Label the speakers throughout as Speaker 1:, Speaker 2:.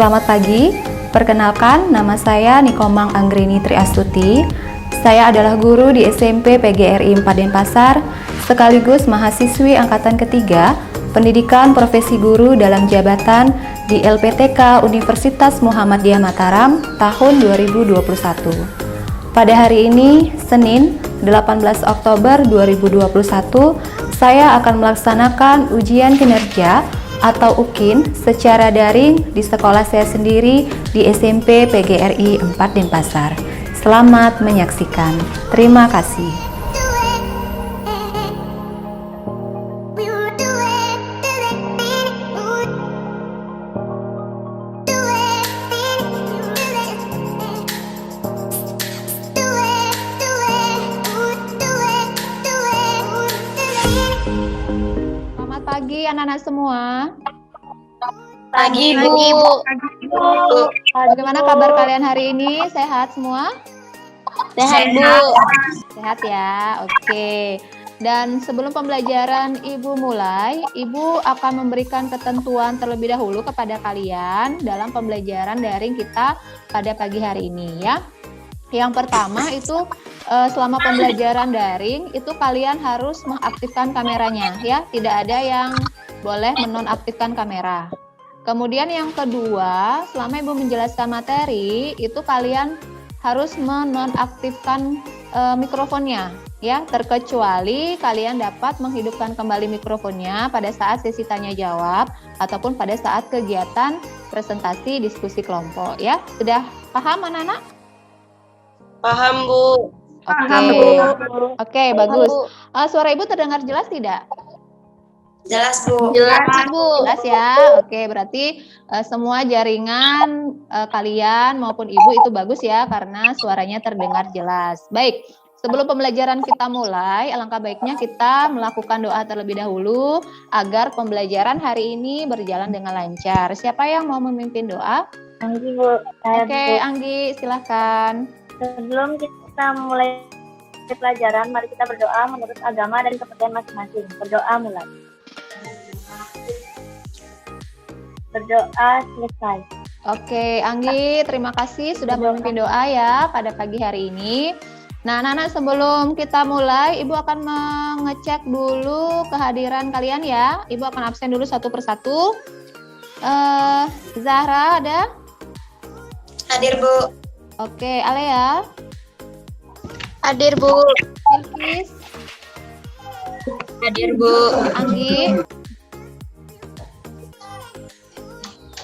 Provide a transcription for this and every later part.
Speaker 1: Selamat pagi, perkenalkan nama saya Nikomang Anggrini Triastuti. Saya adalah guru di SMP PGRI 4 Denpasar, sekaligus mahasiswi angkatan ketiga, pendidikan profesi guru dalam jabatan di LPTK Universitas Muhammadiyah Mataram tahun 2021. Pada hari ini, Senin 18 Oktober 2021, saya akan melaksanakan ujian kinerja atau UKIN secara daring di sekolah saya sendiri di SMP PGRI 4 Denpasar. Selamat menyaksikan. Terima kasih. Selamat pagi anak-anak semua.
Speaker 2: Pagi, Bu.
Speaker 1: Bagaimana kabar kalian hari ini? Sehat semua?
Speaker 2: Sehat, Bu.
Speaker 1: Sehat ya, oke. Dan sebelum pembelajaran Ibu mulai, Ibu akan memberikan ketentuan terlebih dahulu kepada kalian dalam pembelajaran daring kita pada pagi hari ini ya. Yang pertama itu selama pembelajaran daring itu kalian harus mengaktifkan kameranya ya, tidak ada yang boleh menonaktifkan kamera. Kemudian yang kedua, selama Ibu menjelaskan materi, itu kalian harus menonaktifkan mikrofonnya, ya. Terkecuali kalian dapat menghidupkan kembali mikrofonnya pada saat sesi tanya jawab ataupun pada saat kegiatan presentasi diskusi kelompok, ya. Sudah paham anak-anak?
Speaker 2: Paham, Bu.
Speaker 1: Oke, bagus. Suara Ibu terdengar jelas tidak?
Speaker 2: Jelas, Bu.
Speaker 1: Jelas, Bu. Jelas ya. Oke, berarti semua jaringan kalian maupun Ibu itu bagus ya karena suaranya terdengar jelas. Baik, sebelum pembelajaran kita mulai, alangkah baiknya kita melakukan doa terlebih dahulu agar pembelajaran hari ini berjalan dengan lancar. Siapa yang mau memimpin doa?
Speaker 3: Anggi, Bu.
Speaker 1: Oke, Anggi, silahkan.
Speaker 3: Sebelum kita mulai pelajaran, mari kita berdoa menurut agama dan kepercayaan masing-masing. Berdoa mulai. Berdoa selesai.
Speaker 1: Oke, Anggi, terima kasih sudah memimpin doa ya pada pagi hari ini. Nah, anak-anak, sebelum kita mulai, Ibu akan mengecek dulu kehadiran kalian ya. Ibu akan absen dulu satu persatu. Zahra ada?
Speaker 2: Hadir, Bu.
Speaker 1: Oke, Alea?
Speaker 2: Hadir, Bu.
Speaker 1: Bilkis?
Speaker 2: Hadir, Bu.
Speaker 1: Anggi?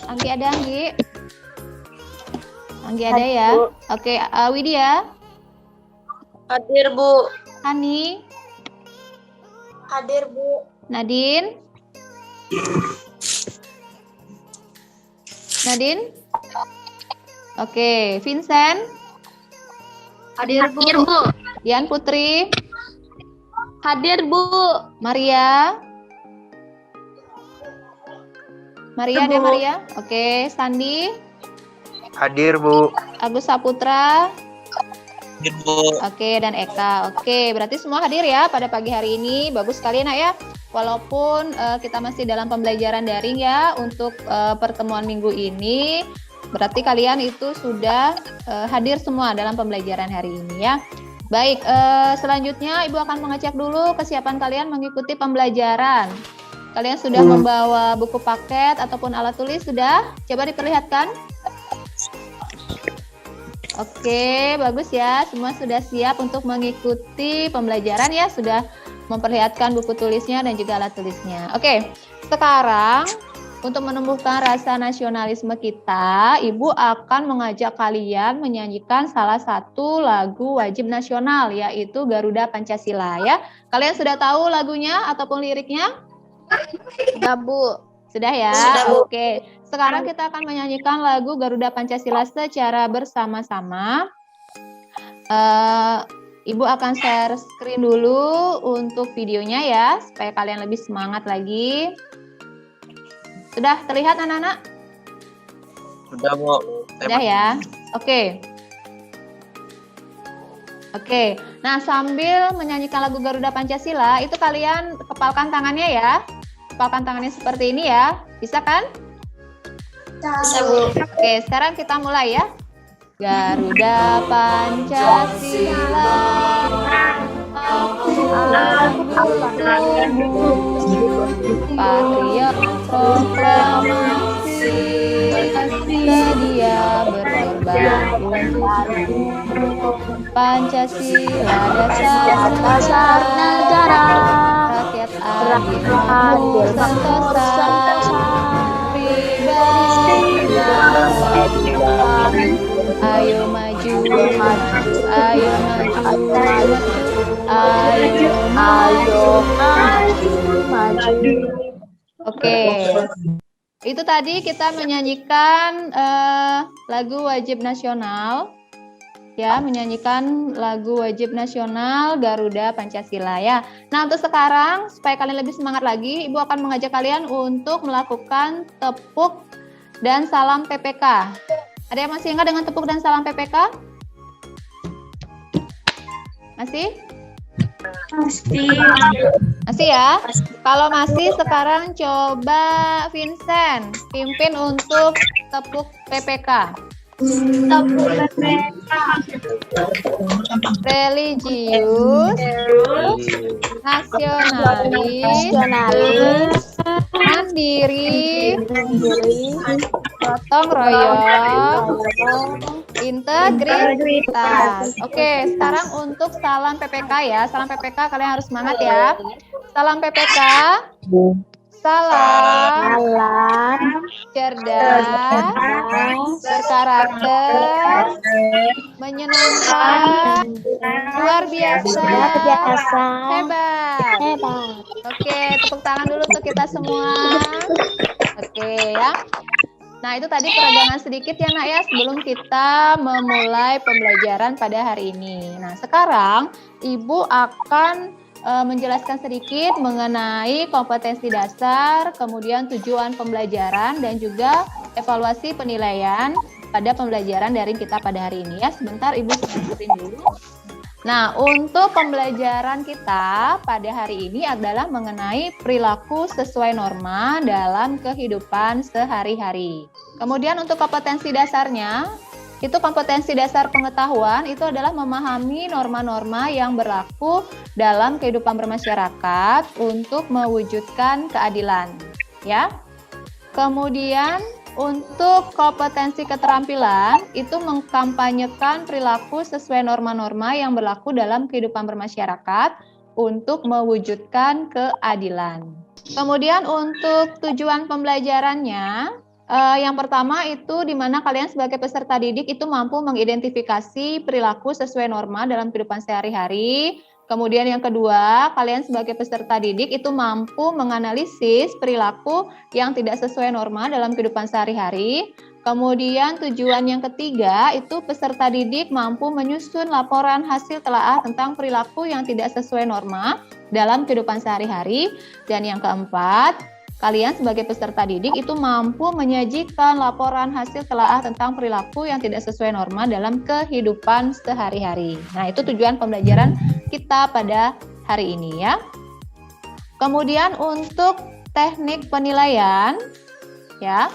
Speaker 1: Anggi ada, Anggi? Anggi ada
Speaker 3: Hadir,
Speaker 1: ya?
Speaker 3: Bu.
Speaker 1: Oke, Widya?
Speaker 2: Hadir, Bu.
Speaker 1: Hani?
Speaker 2: Hadir, Bu.
Speaker 1: Nadine? Nadine? Oke, Vincent?
Speaker 2: Hadir, Bu.
Speaker 1: Dian Putri?
Speaker 2: Hadir, Bu.
Speaker 1: Maria? Maria ada
Speaker 2: Bu.
Speaker 1: Maria? Oke, Sandi?
Speaker 4: Hadir, Bu.
Speaker 1: Agus Saputra?
Speaker 4: Hadir, Bu.
Speaker 1: Oke, dan Eka. Oke, berarti semua hadir ya pada pagi hari ini. Bagus sekali nak ya. Walaupun kita masih dalam pembelajaran daring ya untuk pertemuan minggu ini, berarti kalian itu sudah hadir semua dalam pembelajaran hari ini ya. Baik, selanjutnya Ibu akan mengecek dulu kesiapan kalian mengikuti pembelajaran. Kalian sudah membawa buku paket ataupun alat tulis sudah? Coba diperlihatkan. Oke, bagus ya. Semua sudah siap untuk mengikuti pembelajaran ya. Sudah memperlihatkan buku tulisnya dan juga alat tulisnya. Oke, sekarang untuk menumbuhkan rasa nasionalisme kita, Ibu akan mengajak kalian menyanyikan salah satu lagu wajib nasional, yaitu Garuda Pancasila ya. Kalian sudah tahu lagunya ataupun liriknya? Sudah, Bu. Sudah ya?
Speaker 2: Sudah, Bu.
Speaker 1: Oke. Sekarang kita akan menyanyikan lagu Garuda Pancasila secara bersama-sama. Ibu akan share screen dulu untuk videonya ya, supaya kalian lebih semangat lagi. Sudah terlihat anak-anak?
Speaker 4: Sudah, Bu.
Speaker 1: Sudah ya? Oke. Oke. Nah, sambil menyanyikan lagu Garuda Pancasila, itu kalian kepalkan tangannya ya. Kepalkan tangannya seperti ini ya. Bisa kan?
Speaker 2: Bisa, Bu.
Speaker 1: Oke, sekarang kita mulai ya. Garuda Pancasila, Patriot Proklamasi, sedia berkorban untuk Pancasila dasar negara, rakyat adil sentosa, pribadi dan ayo maju, ayo maju, ayo maju. Oke, itu tadi kita menyanyikan lagu wajib nasional, ya, menyanyikan lagu wajib nasional Garuda Pancasila ya. Nah, untuk sekarang supaya kalian lebih semangat lagi, Ibu akan mengajak kalian untuk melakukan tepuk dan salam PPK. Ada yang masih ingat dengan tepuk dan salam PPK? Masih? Masih ya? Kalau masih, sekarang coba Vincent pimpin untuk tepuk PPK. Religius, nasionalis, mandiri, gotong royong, integritas. Oke, sekarang untuk salam PPK ya. Salam PPK kalian harus semangat ya. Salam PPK. Salam cerdas, berkarakter, menyenangkan, luar biasa, hebat. Oke, tepuk tangan dulu untuk kita semua. Oke ya. Nah, itu tadi peregangan sedikit ya nak ya sebelum kita memulai pembelajaran pada hari ini. Nah, sekarang Ibu akan menjelaskan sedikit mengenai kompetensi dasar, kemudian tujuan pembelajaran, dan juga evaluasi penilaian pada pembelajaran daring kita pada hari ini ya. Sebentar Ibu sebutin dulu. Nah, untuk pembelajaran kita pada hari ini adalah mengenai perilaku sesuai norma dalam kehidupan sehari-hari. Kemudian untuk kompetensi dasarnya, itu kompetensi dasar pengetahuan itu adalah memahami norma-norma yang berlaku dalam kehidupan bermasyarakat untuk mewujudkan keadilan, ya. Kemudian untuk kompetensi keterampilan itu mengkampanyekan perilaku sesuai norma-norma yang berlaku dalam kehidupan bermasyarakat untuk mewujudkan keadilan. Kemudian untuk tujuan pembelajarannya, yang pertama itu di mana kalian sebagai peserta didik itu mampu mengidentifikasi perilaku sesuai norma dalam kehidupan sehari-hari. Kemudian yang kedua, kalian sebagai peserta didik itu mampu menganalisis perilaku yang tidak sesuai norma dalam kehidupan sehari-hari. Kemudian tujuan yang ketiga itu peserta didik mampu menyusun laporan hasil telaah tentang perilaku yang tidak sesuai norma dalam kehidupan sehari-hari. Dan yang keempat, kalian sebagai peserta didik itu mampu menyajikan laporan hasil telaah tentang perilaku yang tidak sesuai norma dalam kehidupan sehari-hari. Nah, itu tujuan pembelajaran kita pada hari ini ya. Kemudian untuk teknik penilaian ya.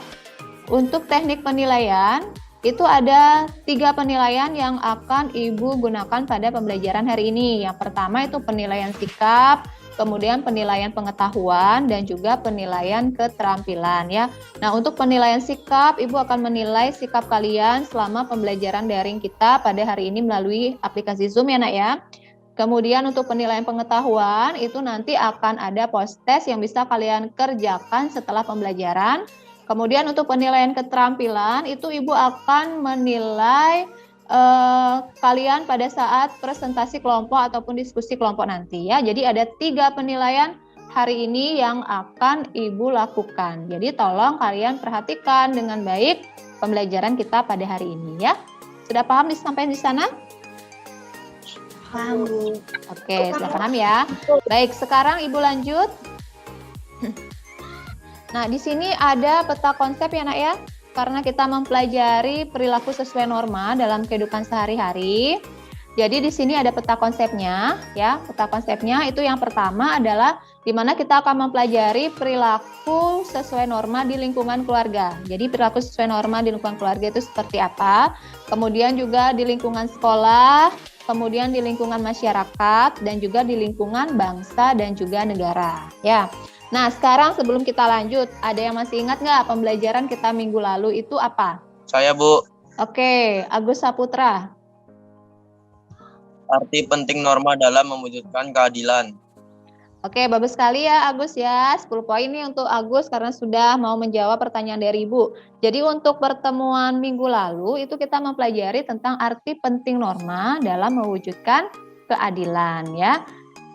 Speaker 1: Untuk teknik penilaian itu ada 3 penilaian yang akan Ibu gunakan pada pembelajaran hari ini. Yang pertama itu penilaian sikap, kemudian penilaian pengetahuan, dan juga penilaian keterampilan ya. Nah, untuk penilaian sikap, Ibu akan menilai sikap kalian selama pembelajaran daring kita pada hari ini melalui aplikasi Zoom ya nak ya. Kemudian untuk penilaian pengetahuan, itu nanti akan ada post-test yang bisa kalian kerjakan setelah pembelajaran. Kemudian untuk penilaian keterampilan, itu Ibu akan menilai kalian pada saat presentasi kelompok ataupun diskusi kelompok nanti ya. Jadi ada 3 penilaian hari ini yang akan Ibu lakukan. Jadi tolong kalian perhatikan dengan baik pembelajaran kita pada hari ini ya. Sudah paham sampai di sana?
Speaker 2: Paham, Bu.
Speaker 1: Oke, sudah paham ya. Baik, sekarang Ibu lanjut. Nah, di sini ada peta konsep ya nak ya. Karena kita mempelajari perilaku sesuai norma dalam kehidupan sehari-hari. Jadi di sini ada peta konsepnya ya. Peta konsepnya itu yang pertama adalah di mana kita akan mempelajari perilaku sesuai norma di lingkungan keluarga. Jadi perilaku sesuai norma di lingkungan keluarga itu seperti apa, kemudian juga di lingkungan sekolah, kemudian di lingkungan masyarakat, dan juga di lingkungan bangsa dan juga negara. Ya. Nah, sekarang sebelum kita lanjut, ada yang masih ingat nggak pembelajaran kita minggu lalu itu apa?
Speaker 4: Saya, Bu.
Speaker 1: Oke, Agus Saputra.
Speaker 4: Arti penting norma dalam mewujudkan keadilan.
Speaker 1: Oke, bagus sekali ya Agus ya. 10 poin nih untuk Agus karena sudah mau menjawab pertanyaan dari Ibu. Jadi untuk pertemuan minggu lalu itu kita mempelajari tentang arti penting norma dalam mewujudkan keadilan ya.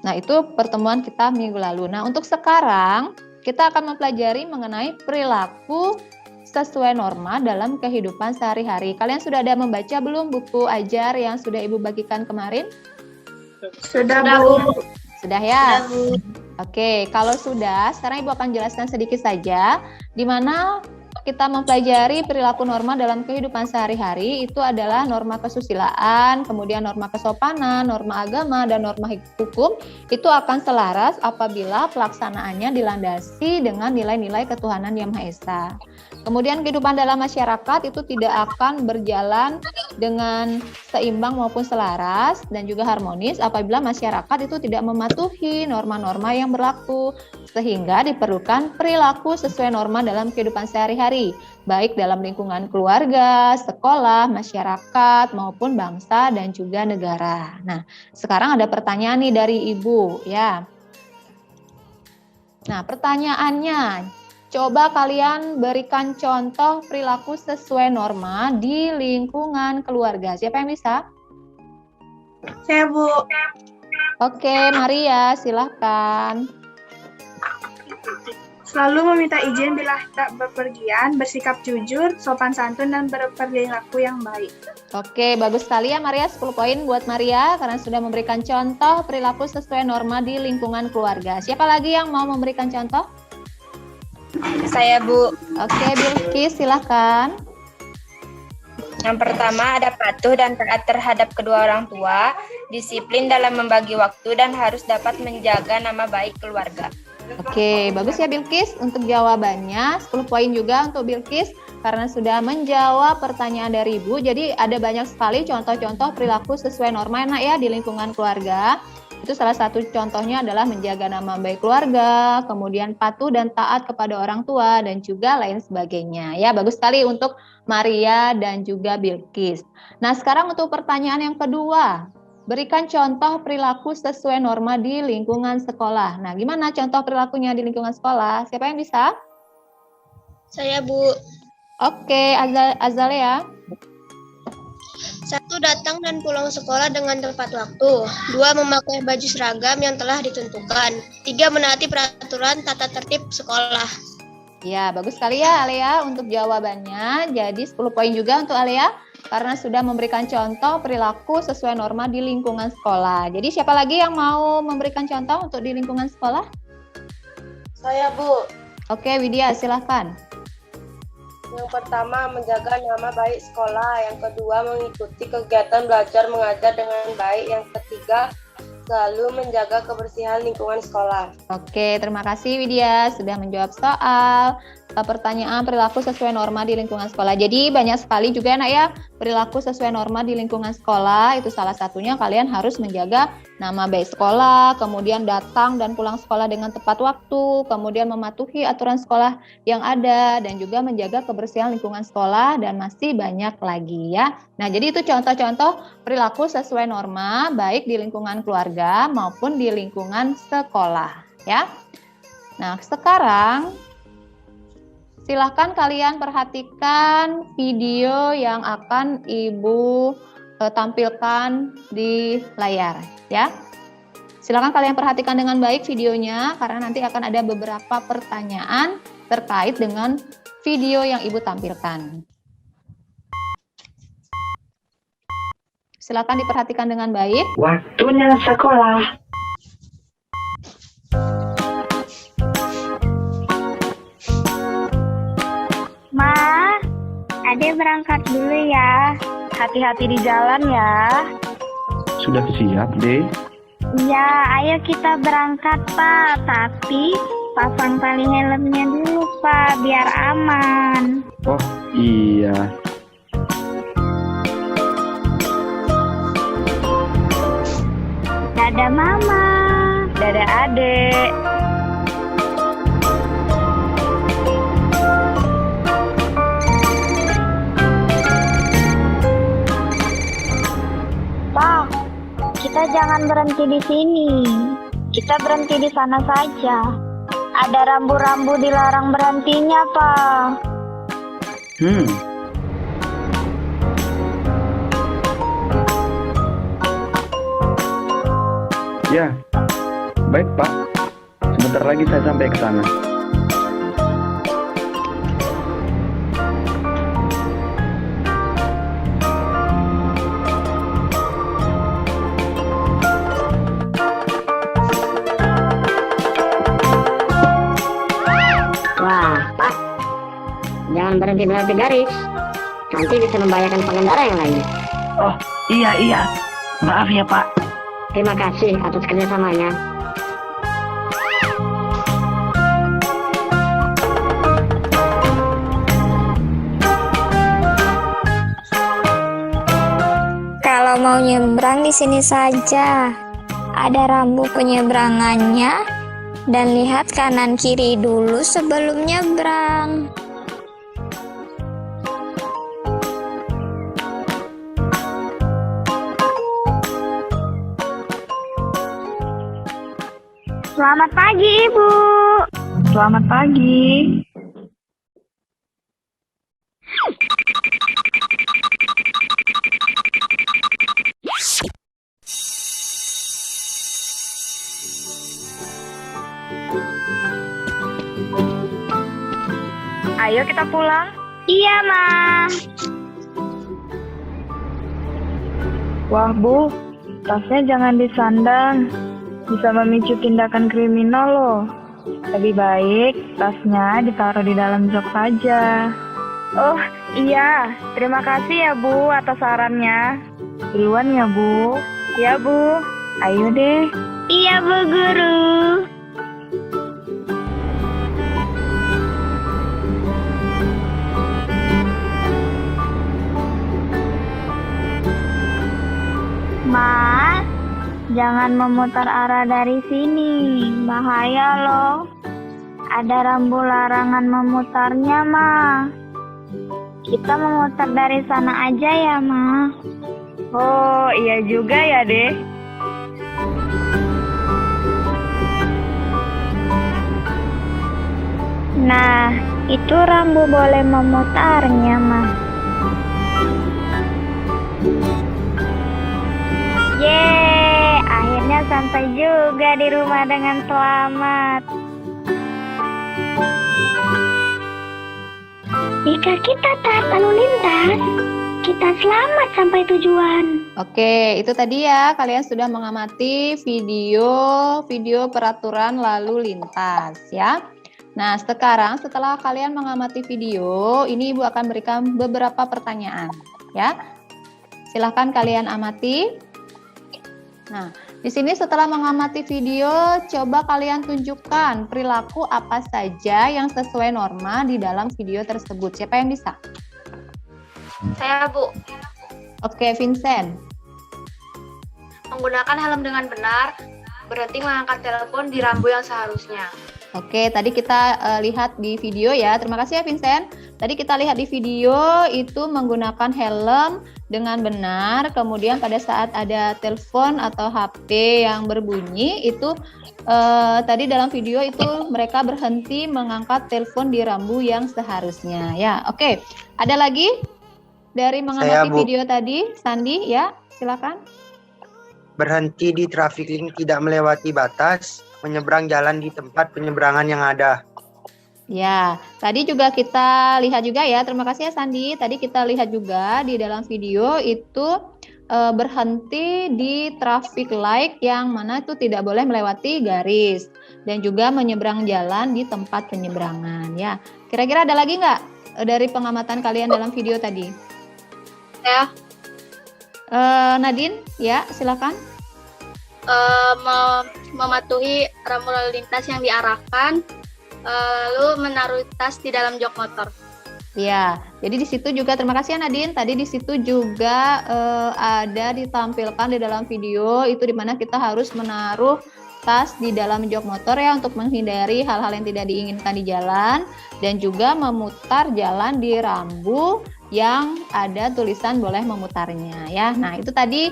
Speaker 1: Nah, itu pertemuan kita minggu lalu. Nah, untuk sekarang kita akan mempelajari mengenai perilaku sesuai norma dalam kehidupan sehari-hari. Kalian sudah ada membaca belum buku ajar yang sudah Ibu bagikan kemarin?
Speaker 3: Sudah, Bu.
Speaker 1: Sudah ya? Oke, kalau sudah, sekarang Ibu akan jelaskan sedikit saja di mana kita mempelajari perilaku norma dalam kehidupan sehari-hari itu adalah norma kesusilaan, kemudian norma kesopanan, norma agama, dan norma hukum itu akan selaras apabila pelaksanaannya dilandasi dengan nilai-nilai ketuhanan Yang Maha Esa. Kemudian kehidupan dalam masyarakat itu tidak akan berjalan dengan seimbang maupun selaras dan juga harmonis apabila masyarakat itu tidak mematuhi norma-norma yang berlaku, sehingga diperlukan perilaku sesuai norma dalam kehidupan sehari-hari, baik dalam lingkungan keluarga, sekolah, masyarakat, maupun bangsa dan juga negara. Nah, sekarang ada pertanyaan nih dari Ibu ya. Nah, pertanyaannya, coba kalian berikan contoh perilaku sesuai norma di lingkungan keluarga. Siapa yang bisa?
Speaker 3: Saya, Bu.
Speaker 1: Oke, Maria, silahkan.
Speaker 5: Selalu meminta izin bila hendak bepergian, bersikap jujur, sopan santun, dan berperilaku yang baik.
Speaker 1: Oke, bagus sekali ya Maria, 10 poin buat Maria karena sudah memberikan contoh perilaku sesuai norma di lingkungan keluarga. Siapa lagi yang mau memberikan contoh?
Speaker 2: Saya, Bu.
Speaker 1: Oke, Bilkis, silahkan.
Speaker 2: Yang pertama ada patuh dan taat terhadap kedua orang tua, disiplin dalam membagi waktu, dan harus dapat menjaga nama baik keluarga.
Speaker 1: Oke, bagus ya Bilkis untuk jawabannya. 10 poin juga untuk Bilkis karena sudah menjawab pertanyaan dari Ibu. Jadi ada banyak sekali contoh-contoh perilaku sesuai norma ya di lingkungan keluarga. Itu salah satu contohnya adalah menjaga nama baik keluarga, kemudian patuh dan taat kepada orang tua, dan juga lain sebagainya. Ya, bagus sekali untuk Maria dan juga Bilkis. Nah, sekarang untuk pertanyaan yang kedua. Berikan contoh perilaku sesuai norma di lingkungan sekolah. Nah, gimana contoh perilakunya di lingkungan sekolah? Siapa yang bisa?
Speaker 6: Saya, Bu.
Speaker 1: Oke, Azalea.
Speaker 6: 1. Datang dan pulang sekolah dengan tepat waktu. 2. Memakai baju seragam yang telah ditentukan. 3. Menaati peraturan tata tertib sekolah.
Speaker 1: Ya, bagus sekali ya Alea untuk jawabannya. Jadi 10 poin juga untuk Alea karena sudah memberikan contoh perilaku sesuai norma di lingkungan sekolah. Jadi siapa lagi yang mau memberikan contoh untuk di lingkungan sekolah?
Speaker 2: Saya, Bu.
Speaker 1: Oke, Widya, silahkan.
Speaker 2: Yang pertama, menjaga nama baik sekolah. Yang kedua, mengikuti kegiatan belajar mengajar dengan baik. Yang ketiga, selalu menjaga kebersihan lingkungan sekolah.
Speaker 1: Oke, terima kasih Widya sudah menjawab soal pertanyaan perilaku sesuai norma di lingkungan sekolah. Jadi banyak sekali juga anak ya perilaku sesuai norma di lingkungan sekolah. Itu salah satunya kalian harus menjaga nama baik sekolah, kemudian datang dan pulang sekolah dengan tepat waktu, kemudian mematuhi aturan sekolah yang ada, dan juga menjaga kebersihan lingkungan sekolah, dan masih banyak lagi ya. Nah, jadi itu contoh-contoh perilaku sesuai norma baik di lingkungan keluarga maupun di lingkungan sekolah ya. Nah, sekarang silahkan kalian perhatikan video yang akan Ibu tampilkan di layar ya. Silakan kalian perhatikan dengan baik videonya karena nanti akan ada beberapa pertanyaan terkait dengan video yang Ibu tampilkan. Silakan diperhatikan dengan baik.
Speaker 7: Waktunya sekolah.
Speaker 3: Ma, Ade berangkat dulu ya. Hati-hati di jalan ya.
Speaker 7: Sudah siap, Dek?
Speaker 3: Ya, ayo kita berangkat, Pak. Tapi pasang tali helmnya dulu, Pak, biar aman.
Speaker 8: Oh iya.
Speaker 3: Dadah, Mama.
Speaker 5: Dadah adek.
Speaker 3: Pak, kita jangan berhenti di sini. Kita berhenti di sana saja. Ada rambu-rambu dilarang berhentinya, Pak.
Speaker 8: Ya, baik Pak. Sebentar lagi saya sampai ke sana.
Speaker 9: Wah, Pak, jangan berhenti garis. Nanti bisa membahayakan pengendara yang lain.
Speaker 7: Oh, iya. Maaf ya, Pak.
Speaker 9: Terima kasih atas kerjasamanya.
Speaker 3: Kalau mau nyebrang di sini saja. Ada rambu penyeberangannya dan lihat kanan kiri dulu sebelum nyebrang. Selamat pagi, Ibu.
Speaker 5: Selamat pagi. Ayo kita pulang.
Speaker 3: Iya, Ma.
Speaker 5: Wah, Bu, tasnya jangan disandang. Bisa memicu tindakan kriminal loh. Lebih baik tasnya ditaruh di dalam jok saja. Oh, iya. Terima kasih ya, Bu, atas sarannya. Duluan ya, Bu. Ya, Bu. Ayo deh.
Speaker 3: Iya, Bu Guru. Ma, jangan memutar arah dari sini. Bahaya loh. Ada rambu larangan memutarnya, Ma. Kita memutar dari sana aja ya, Ma.
Speaker 5: Oh, iya juga ya, deh.
Speaker 3: Nah, itu rambu boleh memutarnya, Ma. Yeay, akhirnya sampai juga di rumah dengan selamat. Jika kita taat lalu lintas, kita selamat sampai tujuan.
Speaker 1: Oke, itu tadi ya, kalian sudah mengamati video peraturan lalu lintas ya. Nah, sekarang setelah kalian mengamati video, ini Ibu akan berikan beberapa pertanyaan ya. Silahkan kalian amati. Nah, di sini setelah mengamati video, coba kalian tunjukkan perilaku apa saja yang sesuai norma di dalam video tersebut. Siapa yang bisa?
Speaker 10: Saya, Bu.
Speaker 1: Oke, Vincent.
Speaker 10: Menggunakan helm dengan benar, berhenti mengangkat telepon di rambu yang seharusnya.
Speaker 1: Oke, tadi kita lihat di video ya. Terima kasih ya Vincent. Tadi kita lihat di video itu menggunakan helm dengan benar. Kemudian pada saat ada telepon atau HP yang berbunyi itu tadi dalam video itu mereka berhenti mengangkat telepon di rambu yang seharusnya. Ya, oke. Ada lagi dari mengamati video tadi, Sandi ya, silakan.
Speaker 11: Berhenti di traffic light tidak melewati batas, menyeberang jalan di tempat penyeberangan yang ada.
Speaker 1: Ya, tadi juga kita lihat juga ya, terima kasih ya Sandi. Tadi kita lihat juga di dalam video itu berhenti di traffic light yang mana itu tidak boleh melewati garis dan juga menyeberang jalan di tempat penyeberangan ya. Kira-kira ada lagi nggak dari pengamatan kalian dalam video tadi?
Speaker 10: Ya.
Speaker 1: Nadine, ya silakan.
Speaker 10: mematuhi rambu lalu lintas yang diarahkan, lalu menaruh tas di dalam jok motor.
Speaker 1: Ya, jadi di situ juga terima kasih ya Nadine. Tadi di situ juga ada ditampilkan di dalam video itu di mana kita harus menaruh tas di dalam jok motor ya untuk menghindari hal-hal yang tidak diinginkan di jalan dan juga memutar jalan di rambu yang ada tulisan boleh memutarnya ya. Nah, itu tadi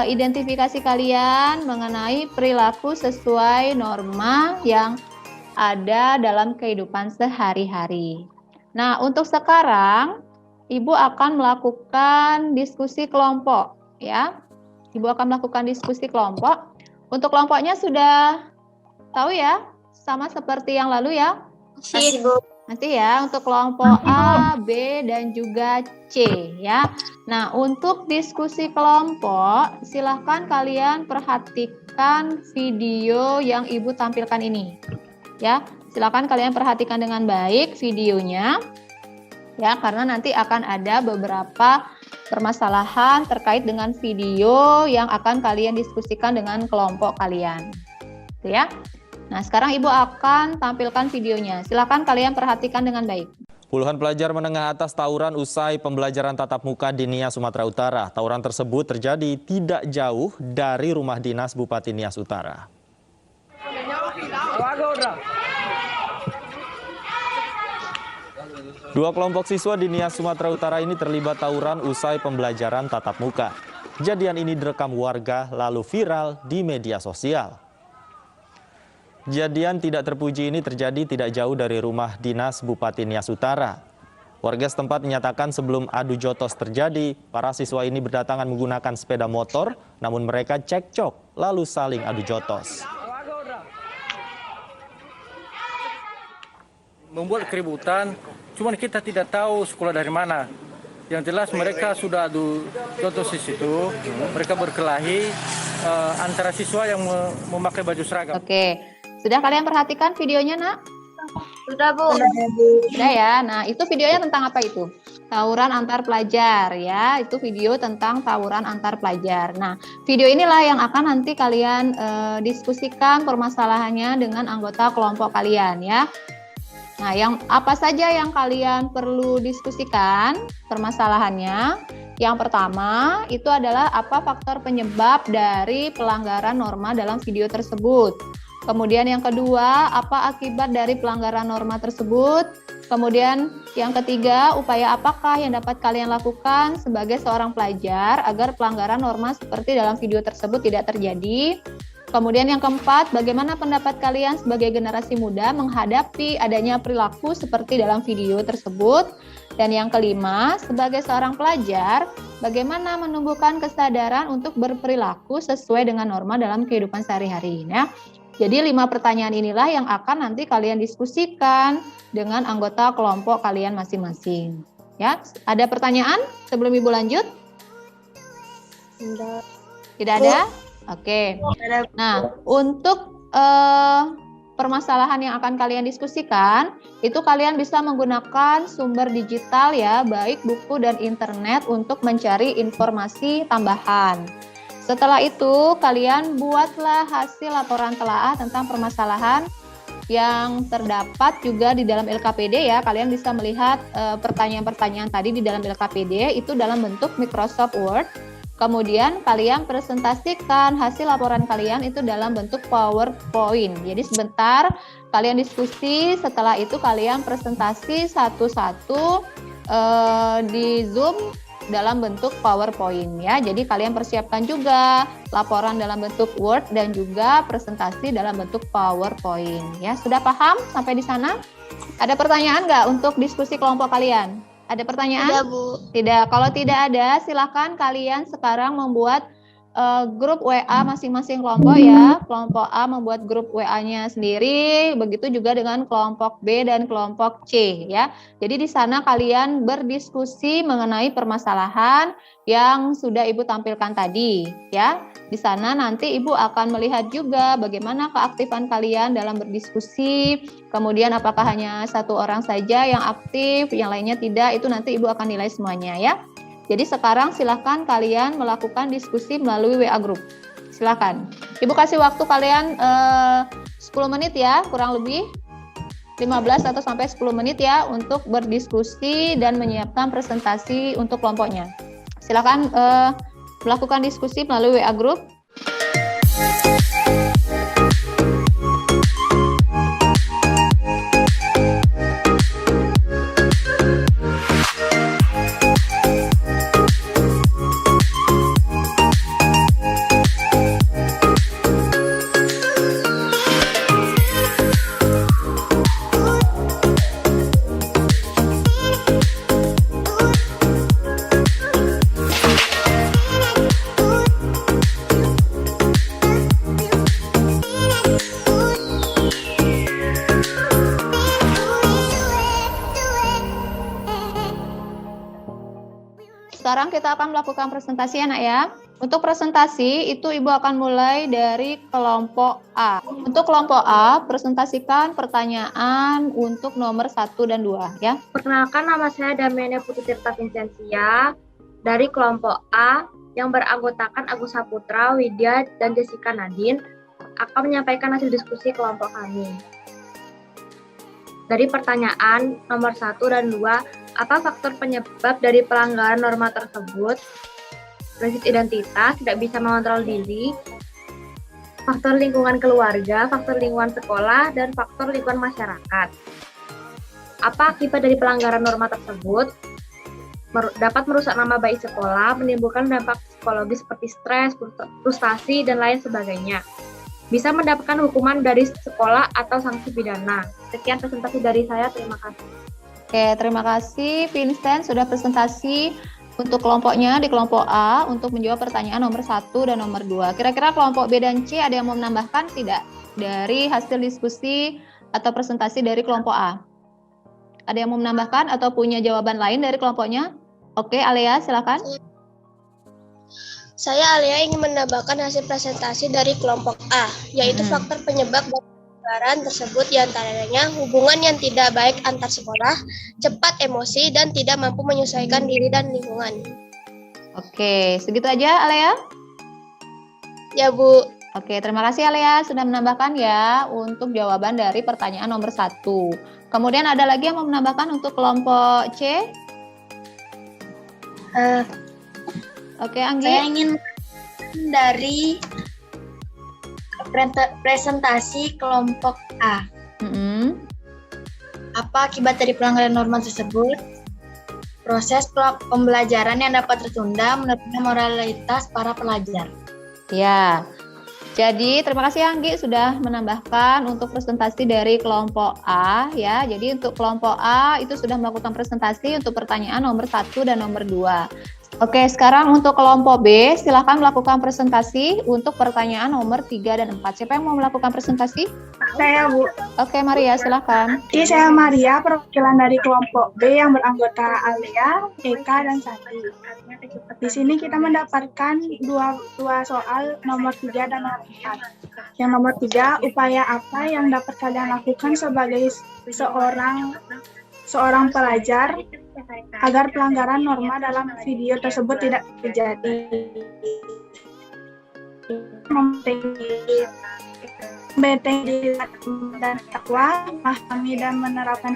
Speaker 1: identifikasi kalian mengenai perilaku sesuai norma yang ada dalam kehidupan sehari-hari. Nah, untuk sekarang Ibu akan melakukan diskusi kelompok ya. Ibu akan melakukan diskusi kelompok. Untuk kelompoknya sudah tahu ya, sama seperti yang lalu ya.
Speaker 6: Masih, Bu.
Speaker 1: Nanti ya untuk kelompok A, B, dan juga C ya. Nah, untuk diskusi kelompok, silahkan kalian perhatikan video yang Ibu tampilkan ini. Ya, silakan kalian perhatikan dengan baik videonya. Ya, karena nanti akan ada beberapa permasalahan terkait dengan video yang akan kalian diskusikan dengan kelompok kalian. Gitu ya. Nah, sekarang Ibu akan tampilkan videonya. Silakan kalian perhatikan dengan baik.
Speaker 12: Puluhan pelajar menengah atas tawuran usai pembelajaran tatap muka di Nias, Sumatera Utara. Tawuran tersebut terjadi tidak jauh dari rumah dinas Bupati Nias Utara. Dua kelompok siswa di Nias, Sumatera Utara ini terlibat tawuran usai pembelajaran tatap muka. Kejadian ini direkam warga lalu viral di media sosial. Kejadian tidak terpuji ini terjadi tidak jauh dari rumah dinas Bupati Nias Utara. Warga setempat menyatakan sebelum adu jotos terjadi, para siswa ini berdatangan menggunakan sepeda motor, namun mereka cekcok lalu saling adu jotos.
Speaker 13: Membuat keributan, cuman kita tidak tahu sekolah dari mana. Yang jelas mereka sudah adu jotos di situ, mereka berkelahi antara siswa yang memakai baju seragam.
Speaker 1: Oke. Sudah kalian perhatikan videonya, Nak?
Speaker 6: Sudah, Bu.
Speaker 1: Sudah ya. Nah, itu videonya tentang apa itu? Tawuran antar pelajar ya. Itu video tentang tawuran antar pelajar. Nah, video inilah yang akan nanti kalian diskusikan permasalahannya dengan anggota kelompok kalian ya. Nah, yang apa saja yang kalian perlu diskusikan permasalahannya? Yang pertama, itu adalah apa faktor penyebab dari pelanggaran norma dalam video tersebut. Kemudian yang kedua, apa akibat dari pelanggaran norma tersebut? Kemudian yang ketiga, upaya apakah yang dapat kalian lakukan sebagai seorang pelajar agar pelanggaran norma seperti dalam video tersebut tidak terjadi? Kemudian yang keempat, bagaimana pendapat kalian sebagai generasi muda menghadapi adanya perilaku seperti dalam video tersebut? Dan yang kelima, sebagai seorang pelajar, bagaimana menumbuhkan kesadaran untuk berperilaku sesuai dengan norma dalam kehidupan sehari-hari? Nah, jadi 5 pertanyaan inilah yang akan nanti kalian diskusikan dengan anggota kelompok kalian masing-masing. Ya, ada pertanyaan sebelum Ibu lanjut? Tidak ada? Oke. Nah, untuk permasalahan yang akan kalian diskusikan, itu kalian bisa menggunakan sumber digital ya, baik buku dan internet untuk mencari informasi tambahan. Setelah itu, kalian buatlah hasil laporan telaah tentang permasalahan yang terdapat juga di dalam LKPD ya. Kalian bisa melihat pertanyaan-pertanyaan tadi di dalam LKPD itu dalam bentuk Microsoft Word. Kemudian kalian presentasikan hasil laporan kalian itu dalam bentuk PowerPoint. Jadi sebentar kalian diskusi, setelah itu kalian presentasi satu-satu di Zoom dalam bentuk PowerPoint ya. Jadi kalian persiapkan juga laporan dalam bentuk Word dan juga presentasi dalam bentuk PowerPoint ya. Sudah paham sampai di sana? Ada pertanyaan nggak untuk diskusi kelompok kalian? Ada pertanyaan?
Speaker 6: Tidak, Bu.
Speaker 1: Tidak. Kalau tidak ada, silakan kalian sekarang membuat grup WA masing-masing kelompok ya. Kelompok A membuat grup WA-nya sendiri, begitu juga dengan kelompok B dan kelompok C ya. Jadi di sana kalian berdiskusi mengenai permasalahan yang sudah Ibu tampilkan tadi ya. Di sana nanti Ibu akan melihat juga bagaimana keaktifan kalian dalam berdiskusi. Kemudian apakah hanya satu orang saja yang aktif, yang lainnya tidak, itu nanti Ibu akan nilai semuanya ya. Jadi sekarang silahkan kalian melakukan diskusi melalui WA Group. Silakan. Ibu kasih waktu kalian 10 menit ya, kurang lebih 15 atau sampai 10 menit ya untuk berdiskusi dan menyiapkan presentasi untuk kelompoknya. Silakan melakukan diskusi melalui WA Group. Sekarang kita akan melakukan presentasi ya nak ya. Untuk presentasi itu Ibu akan mulai dari kelompok A. Untuk kelompok A, presentasikan pertanyaan untuk nomor 1 dan 2 ya.
Speaker 14: Perkenalkan, nama saya Damiana Putri Tirta Vincentia dari kelompok A yang beranggotakan Agus Saputra, Widya, dan Jessica Nadine akan menyampaikan hasil diskusi kelompok kami. Dari pertanyaan nomor 1 dan 2, apa faktor penyebab dari pelanggaran norma tersebut? Krisis identitas, tidak bisa mengontrol diri, faktor lingkungan keluarga, faktor lingkungan sekolah, dan faktor lingkungan masyarakat. Apa akibat dari pelanggaran norma tersebut? Dapat merusak nama baik sekolah, menimbulkan dampak psikologis seperti stres, frustasi, dan lain sebagainya. Bisa mendapatkan hukuman dari sekolah atau sanksi pidana. Sekian presentasi dari saya, terima kasih.
Speaker 1: Oke, terima kasih Vincent sudah presentasi untuk kelompoknya di kelompok A untuk menjawab pertanyaan nomor 1 dan nomor 2. Kira-kira kelompok B dan C ada yang mau menambahkan tidak dari hasil diskusi atau presentasi dari kelompok A? Ada yang mau menambahkan atau punya jawaban lain dari kelompoknya? Oke, Alea silakan.
Speaker 6: Saya Alia ingin menambahkan hasil presentasi dari kelompok A, yaitu faktor penyebab pelanggaran tersebut diantaranya hubungan yang tidak baik antar sekolah, cepat emosi, dan tidak mampu menyesuaikan diri dan lingkungan.
Speaker 1: Oke, segitu aja Alea?
Speaker 6: Ya Bu.
Speaker 1: Oke, terima kasih Alea sudah menambahkan ya untuk jawaban dari pertanyaan nomor 1. Kemudian ada lagi yang mau menambahkan untuk kelompok C? Oke, Anggi.
Speaker 15: Saya ingin dari presentasi kelompok A. Apa akibat dari pelanggaran norma tersebut? Proses pembelajaran yang dapat tertunda menurunkan moralitas para pelajar.
Speaker 1: Ya, jadi terima kasih Anggi sudah menambahkan untuk presentasi dari kelompok A ya. Jadi untuk kelompok A itu sudah melakukan presentasi untuk pertanyaan nomor 1 dan nomor 2. Oke, sekarang untuk kelompok B, silakan melakukan presentasi untuk pertanyaan nomor 3 dan 4. Siapa yang mau melakukan presentasi?
Speaker 5: Saya, Bu.
Speaker 1: Oke, Maria, silakan.
Speaker 5: Jadi saya Maria, perwakilan dari kelompok B yang beranggota Alia, Eka, dan Sati. Di sini kita mendapatkan dua soal nomor 3 dan nomor 4. Yang nomor 3, upaya apa yang dapat kalian lakukan sebagai seorang pelajar agar pelanggaran norma dalam video tersebut tidak terjadi. Membentengi dan takwa, memahami dan menerapkan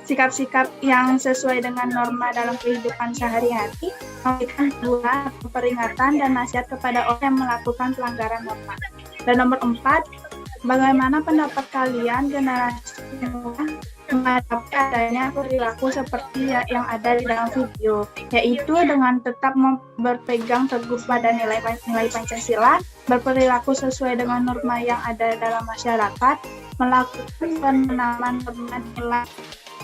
Speaker 5: sikap-sikap yang sesuai dengan norma dalam kehidupan sehari-hari, memberikan teguran, peringatan, dan nasihat kepada orang yang melakukan pelanggaran norma. Dan nomor 4, bagaimana pendapat kalian generasi muda menghadapi adanya perilaku seperti yang ada di dalam video, yaitu dengan tetap berpegang teguh pada nilai Pancasila, berperilaku sesuai dengan norma yang ada dalam masyarakat, melakukan penanaman norma nilai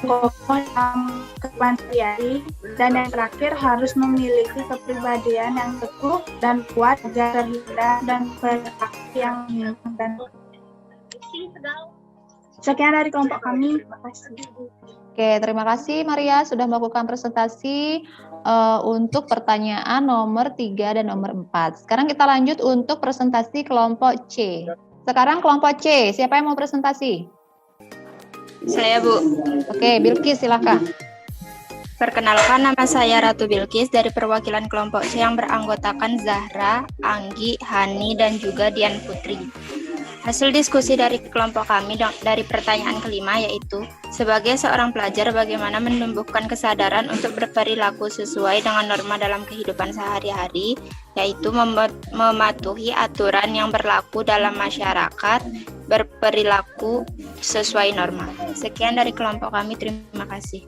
Speaker 5: kokoh dalam kehidupan sehari, dan yang terakhir harus memiliki kepribadian yang teguh dan kuat agar terhindar dan perilaku yang menyenangkan. Sekian dari kelompok kami. Terima kasih.
Speaker 1: Oke, terima kasih Maria sudah melakukan presentasi untuk pertanyaan nomor 3 dan nomor 4. Sekarang kita lanjut untuk presentasi kelompok C. Sekarang kelompok C, siapa yang mau presentasi?
Speaker 15: Saya, Bu.
Speaker 1: Oke, Bilqis silahkan.
Speaker 16: Perkenalkan, nama saya Ratu Bilkis dari perwakilan kelompok C yang beranggotakan Zahra, Anggi, Hani, dan juga Dian Putri. Hasil diskusi dari kelompok kami dari pertanyaan kelima yaitu, sebagai seorang pelajar bagaimana menumbuhkan kesadaran untuk berperilaku sesuai dengan norma dalam kehidupan sehari-hari, yaitu mematuhi aturan yang berlaku dalam masyarakat, berperilaku sesuai norma. Sekian dari kelompok kami, terima kasih.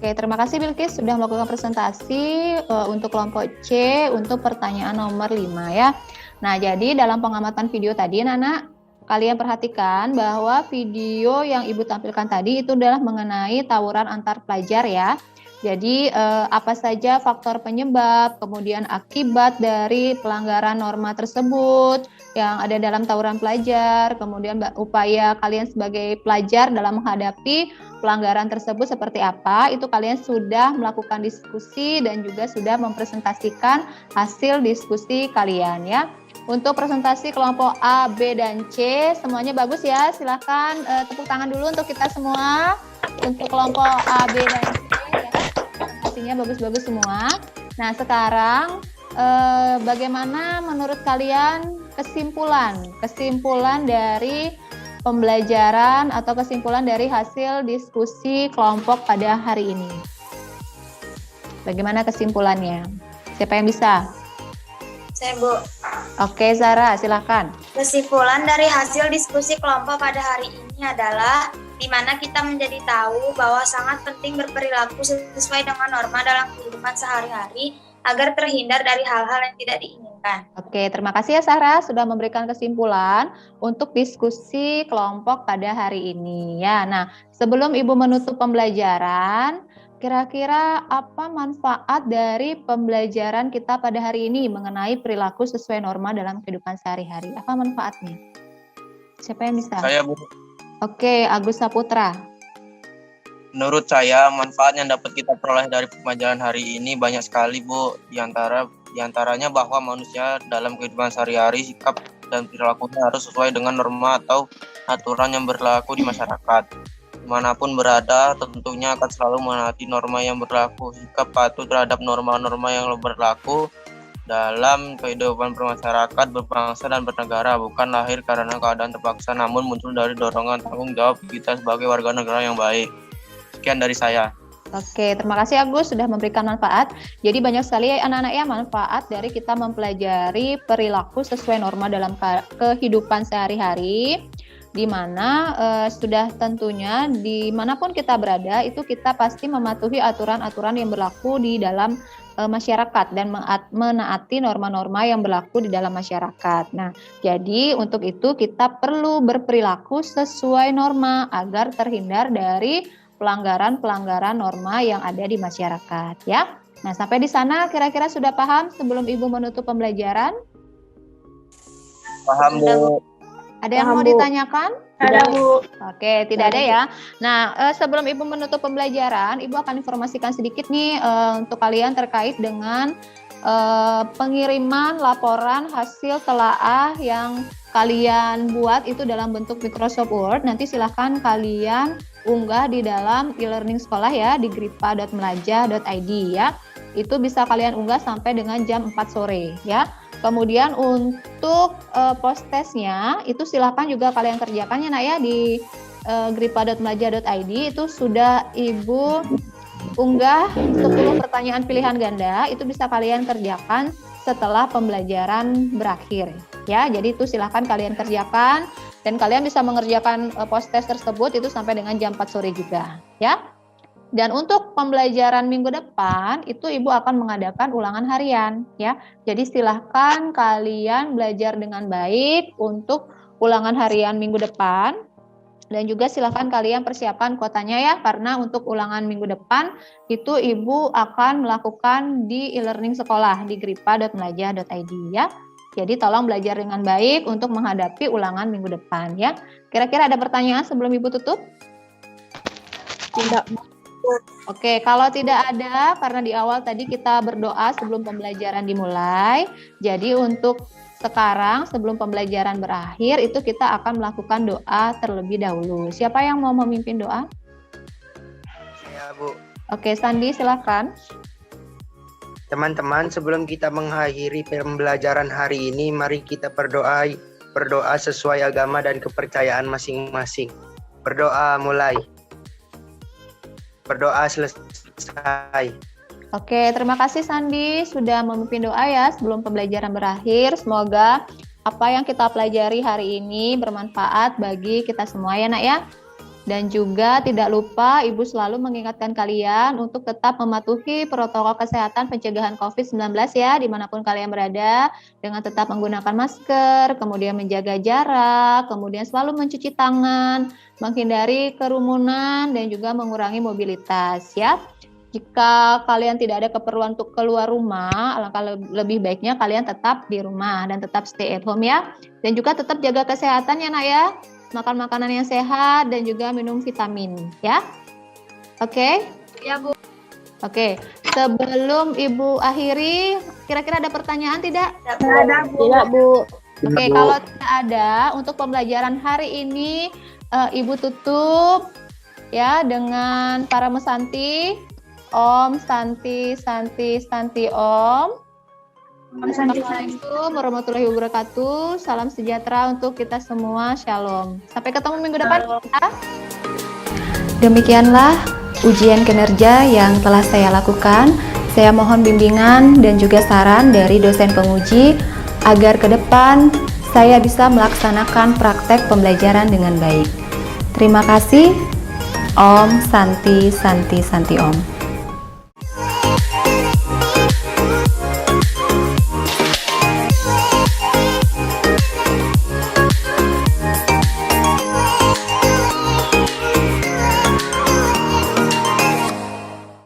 Speaker 1: Oke, terima kasih Bilkis sudah melakukan presentasi untuk kelompok C untuk pertanyaan nomor 5 ya. Nah, jadi dalam pengamatan video tadi, Nana, kalian perhatikan bahwa video yang Ibu tampilkan tadi itu adalah mengenai tawuran antar pelajar ya. Jadi apa saja faktor penyebab, kemudian akibat dari pelanggaran norma tersebut yang ada dalam tawuran pelajar, kemudian upaya kalian sebagai pelajar dalam menghadapi pelanggaran tersebut seperti apa, itu kalian sudah melakukan diskusi dan juga sudah mempresentasikan hasil diskusi kalian ya. Untuk presentasi kelompok A, B, dan C, semuanya bagus ya, silahkan tepuk tangan dulu untuk kita semua. Untuk kelompok A, B, dan C ya, presentasinya bagus-bagus semua. Nah sekarang bagaimana menurut kalian kesimpulan dari pembelajaran atau kesimpulan dari hasil diskusi kelompok pada hari ini? Bagaimana kesimpulannya? Siapa yang bisa?
Speaker 15: Saya, Bu.
Speaker 1: Oke, Zara, silakan.
Speaker 15: Kesimpulan dari hasil diskusi kelompok pada hari ini adalah di mana kita menjadi tahu bahwa sangat penting berperilaku sesuai dengan norma dalam kehidupan sehari-hari agar terhindar dari hal-hal yang tidak diinginkan.
Speaker 1: Oke, terima kasih ya Sarah sudah memberikan kesimpulan untuk diskusi kelompok pada hari ini ya. Nah, sebelum Ibu menutup pembelajaran, kira-kira apa manfaat dari pembelajaran kita pada hari ini mengenai perilaku sesuai norma dalam kehidupan sehari-hari? Apa manfaatnya? Siapa yang bisa?
Speaker 4: Saya, Bu.
Speaker 1: Oke, Agus Saputra.
Speaker 4: Menurut saya, manfaat yang dapat kita peroleh dari pembelajaran hari ini banyak sekali, Bu. Di antaranya bahwa manusia dalam kehidupan sehari-hari, sikap dan perilakunya harus sesuai dengan norma atau aturan yang berlaku di masyarakat. Dimanapun berada, tentunya akan selalu menaati norma yang berlaku. Sikap patuh terhadap norma-norma yang berlaku dalam kehidupan bermasyarakat, berbangsa, dan bernegara bukan lahir karena keadaan terpaksa, namun muncul dari dorongan tanggung jawab kita sebagai warga negara yang baik. Sekian dari saya.
Speaker 1: Oke, terima kasih Agus sudah memberikan manfaat. Jadi banyak sekali anak-anak ya manfaat dari kita mempelajari perilaku sesuai norma dalam kehidupan sehari-hari, di mana sudah tentunya dimanapun kita berada itu kita pasti mematuhi aturan-aturan yang berlaku di dalam masyarakat dan menaati norma-norma yang berlaku di dalam masyarakat. Nah, jadi untuk itu kita perlu berperilaku sesuai norma agar terhindar dari pelanggaran-pelanggaran norma yang ada di masyarakat ya. Nah, sampai di sana kira-kira sudah paham sebelum Ibu menutup pembelajaran?
Speaker 4: Paham, Bu.
Speaker 1: Ada yang mau ditanyakan?
Speaker 15: Ada, Bu.
Speaker 1: Oke, tidak ada ya. Nah, sebelum Ibu menutup pembelajaran, Ibu akan informasikan sedikit nih untuk kalian terkait dengan pengiriman laporan hasil telaah yang kalian buat itu dalam bentuk Microsoft Word. Nanti silahkan kalian unggah di dalam e-learning sekolah ya, di gripa.melajah.id ya. Itu bisa kalian unggah sampai dengan jam 4 sore ya. Kemudian untuk post testnya itu silahkan juga kalian kerjakan ya nak ya di gripa.melajah.id. Itu sudah Ibu unggah 10 pertanyaan pilihan ganda, itu bisa kalian kerjakan setelah pembelajaran berakhir ya. Jadi itu silahkan kalian kerjakan dan kalian bisa mengerjakan post test tersebut itu sampai dengan jam 4 sore juga ya. Dan untuk pembelajaran minggu depan itu Ibu akan mengadakan ulangan harian ya. Jadi silahkan kalian belajar dengan baik untuk ulangan harian minggu depan. Dan juga silahkan kalian persiapkan kuotanya ya, karena untuk ulangan minggu depan itu Ibu akan melakukan di e-learning sekolah di gripa.melajah.id ya. Jadi tolong belajar dengan baik untuk menghadapi ulangan minggu depan ya. Kira-kira ada pertanyaan sebelum Ibu tutup? Tidak. Oke, kalau tidak ada, karena di awal tadi kita berdoa sebelum pembelajaran dimulai. Jadi untuk sekarang sebelum pembelajaran berakhir itu kita akan melakukan doa terlebih dahulu. Siapa yang mau memimpin doa?
Speaker 11: Saya, Bu.
Speaker 1: Oke, Sandi silakan.
Speaker 11: Teman-teman, sebelum kita mengakhiri pembelajaran hari ini, mari kita berdoa sesuai agama dan kepercayaan masing-masing. Berdoa mulai. Berdoa selesai.
Speaker 1: Oke, terima kasih Sandi sudah memimpin doa ya sebelum pembelajaran berakhir. Semoga apa yang kita pelajari hari ini bermanfaat bagi kita semua ya nak ya. Dan juga tidak lupa Ibu selalu mengingatkan kalian untuk tetap mematuhi protokol kesehatan pencegahan COVID-19 ya dimanapun kalian berada, dengan tetap menggunakan masker, kemudian menjaga jarak, kemudian selalu mencuci tangan, menghindari kerumunan dan juga mengurangi mobilitas ya. Jika kalian tidak ada keperluan untuk keluar rumah, alangkah lebih baiknya kalian tetap di rumah dan tetap stay at home ya. Dan juga tetap jaga kesehatan ya nak ya. Makan makanan yang sehat dan juga minum vitamin ya. Oke?
Speaker 10: Ya Bu.
Speaker 1: Oke. Sebelum Ibu akhiri, kira-kira ada pertanyaan tidak?
Speaker 14: Tidak ada, Bu.
Speaker 1: Tidak, Bu. Oke,
Speaker 8: Bu.
Speaker 1: kalau tidak ada untuk pembelajaran hari ini Ibu tutup ya dengan para mesanti. Om, Santi, Santi, Santi, Om. Assalamualaikum warahmatullahi wabarakatuh. Salam sejahtera untuk kita semua. Shalom. Sampai ketemu minggu depan. Ya. Demikianlah ujian kinerja yang telah saya lakukan. Saya mohon bimbingan dan juga saran dari dosen penguji agar ke depan saya bisa melaksanakan praktek pembelajaran dengan baik. Terima kasih. Om, Santi, Santi, Santi, Om.